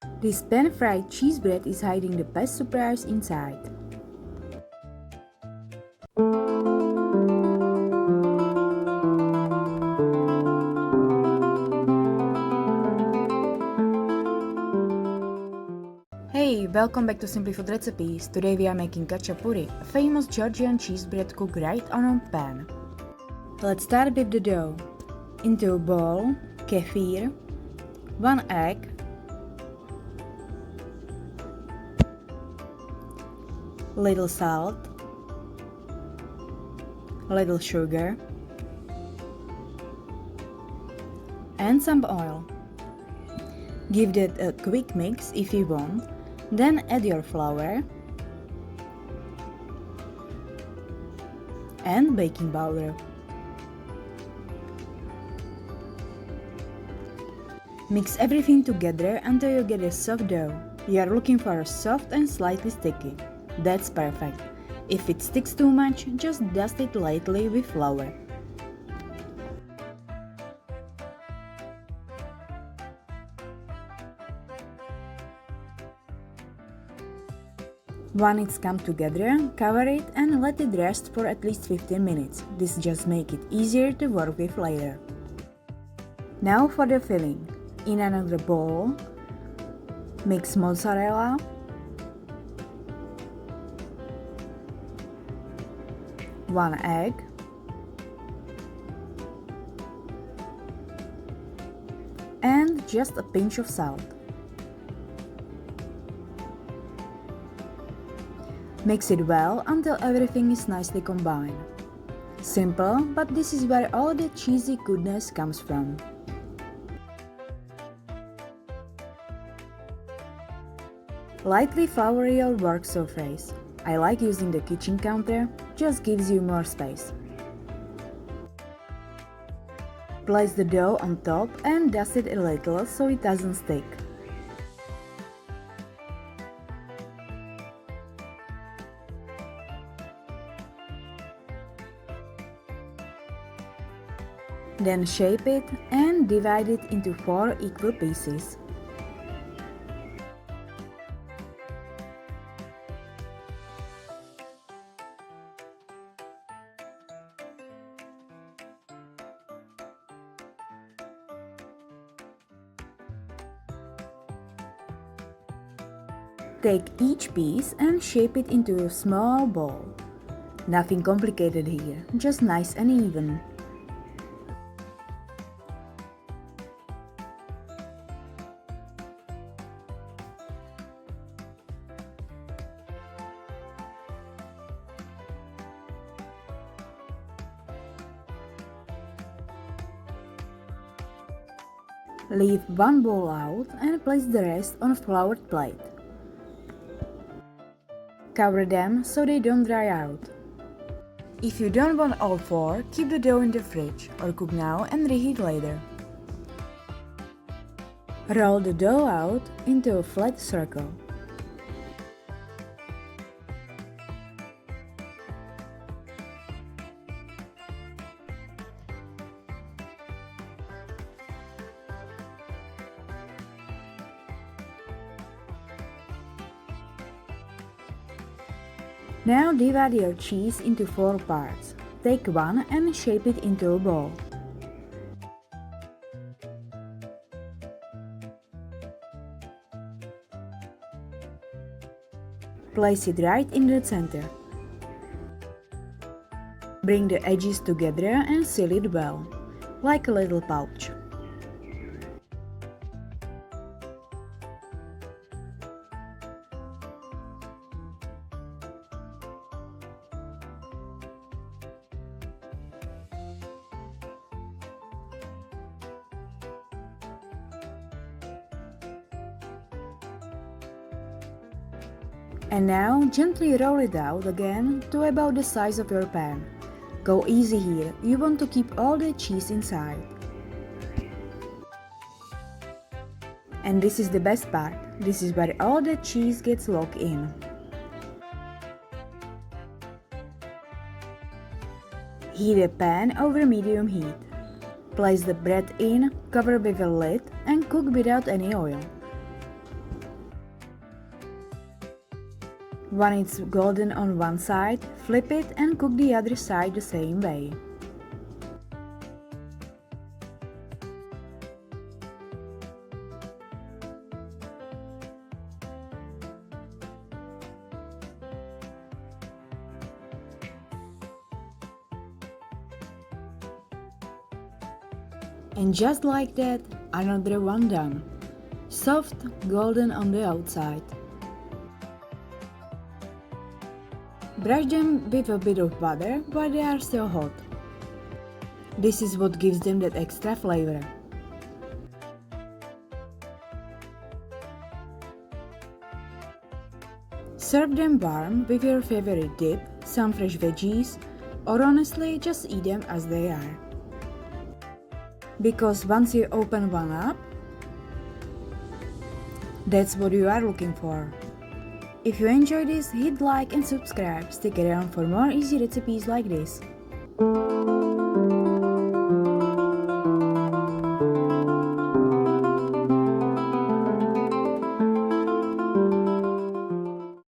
This pan-fried cheese bread is hiding the best surprise inside. Hey, welcome back to Simply Food Recipes. Today we are making Khachapuri, a famous Georgian cheese bread cooked right on a pan. Let's start with the dough. Into a bowl, kefir, 1 egg, little salt, little sugar, and some oil. Give that a quick mix if you want, then add your flour and baking powder. Mix everything together until you get a soft dough. You are looking for a soft and slightly sticky. That's perfect. If it sticks too much, just dust it lightly with flour. When it's come together, cover it and let it rest for at least 15 minutes. This just makes it easier to work with later. Now for the filling. In another bowl, mix mozzarella, one egg, and just a pinch of salt. Mix it well until everything is nicely combined. Simple, but this is where all the cheesy goodness comes from. Lightly flour your work surface. I like using the kitchen counter, just gives you more space. Place the dough on top and dust it a little so it doesn't stick. Then shape it and divide it into 4 equal pieces. Take each piece and shape it into a small ball. Nothing complicated here, just nice and even. Leave one bowl out and place the rest on a floured plate. Cover them so they don't dry out. If you don't want all 4, keep the dough in the fridge or cook now and reheat later. Roll the dough out into a flat circle. Now divide your cheese into 4 parts. Take one and shape it into a ball. Place it right in the center. Bring the edges together and seal it well, like a little pouch. And now gently roll it out again to about the size of your pan. Go easy here, you want to keep all the cheese inside. And this is the best part, this is where all the cheese gets locked in. Heat a pan over medium heat. Place the bread in, cover with a lid and cook without any oil. When it's golden on one side, flip it and cook the other side the same way. And just like that, another one done. Soft, golden on the outside. Brush them with a bit of butter while they are still hot. This is what gives them that extra flavor. Serve them warm with your favorite dip, some fresh veggies, or honestly just eat them as they are. Because once you open one up, that's what you are looking for. If you enjoyed this, hit like and subscribe. Stick around for more easy recipes like this.